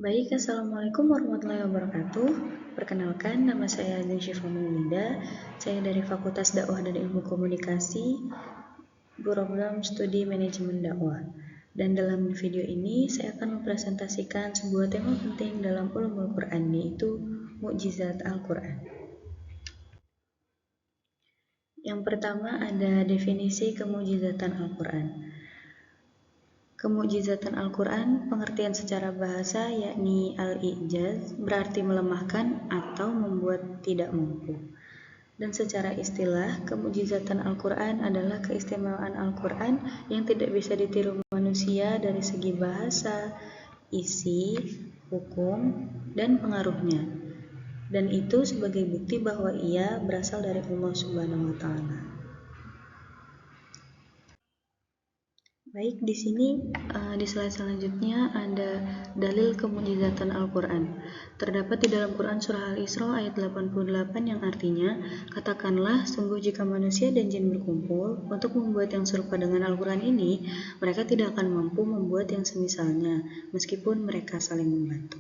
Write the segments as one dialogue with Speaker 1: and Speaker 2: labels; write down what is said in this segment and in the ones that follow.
Speaker 1: Baik, Assalamualaikum warahmatullahi wabarakatuh. Perkenalkan, nama saya Azin Syifa Maulida. Saya dari Fakultas Dakwah dan Ilmu Komunikasi, Program Studi Manajemen Dakwah. Dan dalam video ini, saya akan mempresentasikan sebuah tema penting dalam ulumul Quran, yaitu mukjizat Al-Quran. Yang pertama ada definisi kemukjizatan Al-Quran. Kemukjizatan Al-Quran, pengertian secara bahasa yakni al-i'jaz, berarti melemahkan atau membuat tidak mampu. Dan secara istilah, kemukjizatan Al-Quran adalah keistimewaan Al-Quran yang tidak bisa ditiru manusia dari segi bahasa, isi, hukum, dan pengaruhnya. Dan itu sebagai bukti bahwa ia berasal dari Allah Subhanahu wa Ta'ala. Baik, di sini di slide selanjutnya ada dalil kemukjizatan Al-Quran. Terdapat di dalam Quran surah Al-Isra ayat 88 yang artinya, katakanlah sungguh jika manusia dan jin berkumpul untuk membuat yang serupa dengan Al-Quran ini, mereka tidak akan mampu membuat yang semisalnya, meskipun mereka saling membantu.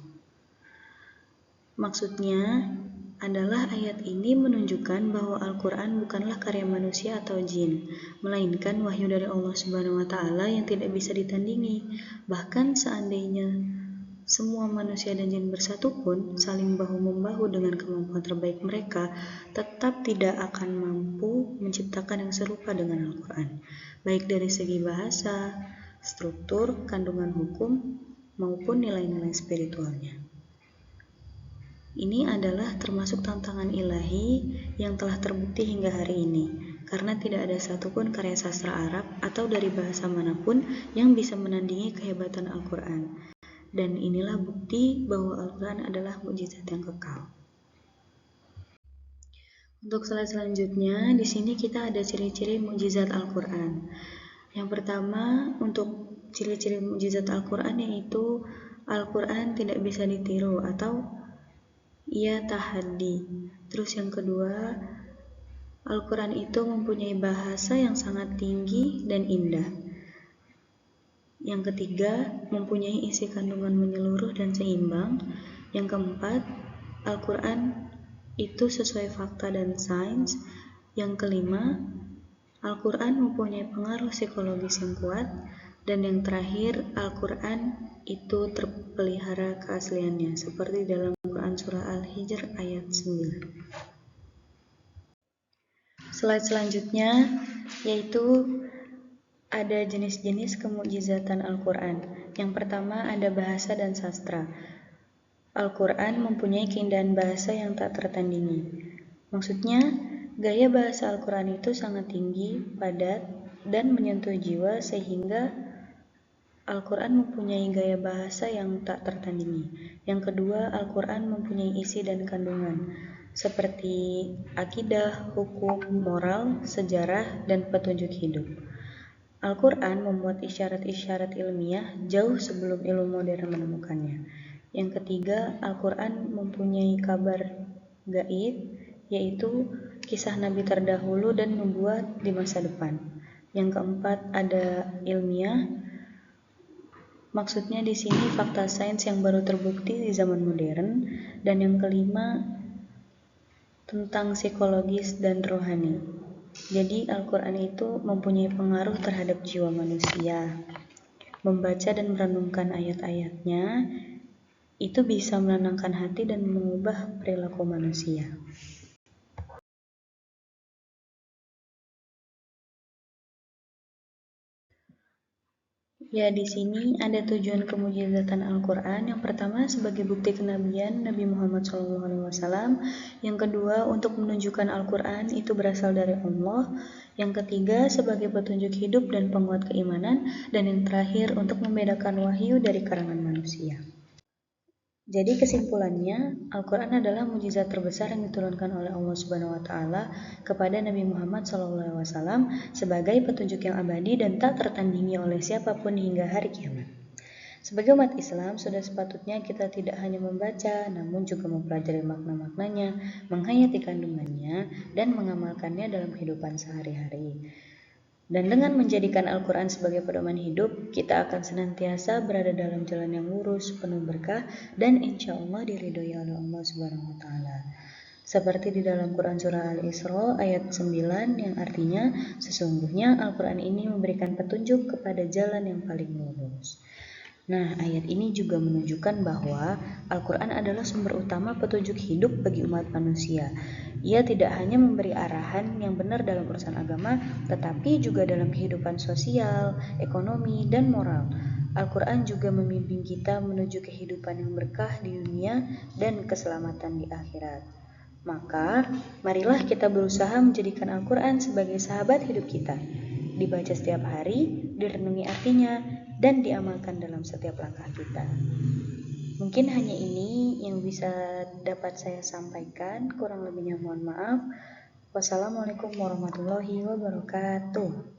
Speaker 1: Maksudnya adalah ayat ini menunjukkan bahwa Al-Quran bukanlah karya manusia atau jin, melainkan wahyu dari Allah Subhanahu wa Ta'ala yang tidak bisa ditandingi. Bahkan seandainya semua manusia dan jin bersatu pun saling bahu-membahu dengan kemampuan terbaik mereka, tetap tidak akan mampu menciptakan yang serupa dengan Al-Quran, baik dari segi bahasa, struktur, kandungan hukum, maupun nilai-nilai spiritualnya. Ini adalah termasuk tantangan ilahi yang telah terbukti hingga hari ini, karena tidak ada satupun karya sastra Arab atau dari bahasa manapun yang bisa menandingi kehebatan Al-Quran. Dan inilah bukti bahwa Al-Quran adalah mukjizat yang kekal. Untuk slide selanjutnya, di sini kita ada ciri-ciri mukjizat Al-Quran. Yang pertama, untuk ciri-ciri mukjizat Al-Quran yaitu Al-Quran tidak bisa ditiru atau ia tahaddi. Terus yang kedua, Al-Quran itu mempunyai bahasa yang sangat tinggi dan indah. Yang ketiga, mempunyai isi kandungan menyeluruh dan seimbang. Yang keempat, Al-Quran itu sesuai fakta dan sains. Yang kelima, Al-Quran mempunyai pengaruh psikologis yang kuat. Dan yang terakhir, Al-Quran itu terpelihara keasliannya, seperti dalam Quran Surah Al-Hijr ayat 9. Slide selanjutnya yaitu ada jenis-jenis kemukjizatan Al-Quran. Yang pertama ada bahasa dan sastra. Al-Quran mempunyai keindahan bahasa yang tak tertandingi. Maksudnya, gaya bahasa Al-Quran itu sangat tinggi, padat, dan menyentuh jiwa sehingga Al-Quran mempunyai gaya bahasa yang tak tertandingi. Yang kedua, Al-Quran mempunyai isi dan kandungan, seperti akidah, hukum, moral, sejarah, dan petunjuk hidup. Al-Quran memuat isyarat-isyarat ilmiah jauh sebelum ilmu modern menemukannya. Yang ketiga, Al-Quran mempunyai kabar gaib, yaitu kisah nabi terdahulu dan nubuat di masa depan. Yang keempat, ada ilmiah. Maksudnya di sini fakta sains yang baru terbukti di zaman modern. Dan yang kelima, tentang psikologis dan rohani. Jadi Al-Quran itu mempunyai pengaruh terhadap jiwa manusia. Membaca dan merenungkan ayat-ayatnya itu bisa menenangkan hati dan mengubah perilaku manusia. Ya, di sini ada tujuan kemukjizatan Al-Quran. Yang pertama sebagai bukti kenabian Nabi Muhammad SAW. Yang kedua untuk menunjukkan Al-Quran itu berasal dari Allah. Yang ketiga sebagai petunjuk hidup dan penguat keimanan. Dan yang terakhir untuk membedakan wahyu dari karangan manusia. Jadi kesimpulannya, Al-Quran adalah mukjizat terbesar yang diturunkan oleh Allah Subhanahu wa Ta'ala kepada Nabi Muhammad SAW sebagai petunjuk yang abadi dan tak tertandingi oleh siapapun hingga hari kiamat. Sebagai umat Islam, sudah sepatutnya kita tidak hanya membaca, namun juga mempelajari makna-maknanya, menghayati kandungannya, dan mengamalkannya dalam kehidupan sehari-hari. Dan dengan menjadikan Al-Quran sebagai pedoman hidup, kita akan senantiasa berada dalam jalan yang lurus, penuh berkah, dan insya Allah diridhoi oleh Allah Subhanahu wa Ta'ala. Seperti di dalam Quran Surah Al-Isra ayat 9 yang artinya, sesungguhnya Al-Quran ini memberikan petunjuk kepada jalan yang paling lurus. Nah, ayat ini juga menunjukkan bahwa Al-Quran adalah sumber utama petunjuk hidup bagi umat manusia. Ia tidak hanya memberi arahan yang benar dalam urusan agama, tetapi juga dalam kehidupan sosial, ekonomi, dan moral. Al-Quran juga membimbing kita menuju kehidupan yang berkah di dunia dan keselamatan di akhirat. Maka, marilah kita berusaha menjadikan Al-Quran sebagai sahabat hidup kita. Dibaca setiap hari, direnungi artinya, dan diamalkan dalam setiap langkah kita. Mungkin hanya ini yang bisa dapat saya sampaikan, kurang lebihnya mohon maaf. Wassalamualaikum warahmatullahi wabarakatuh.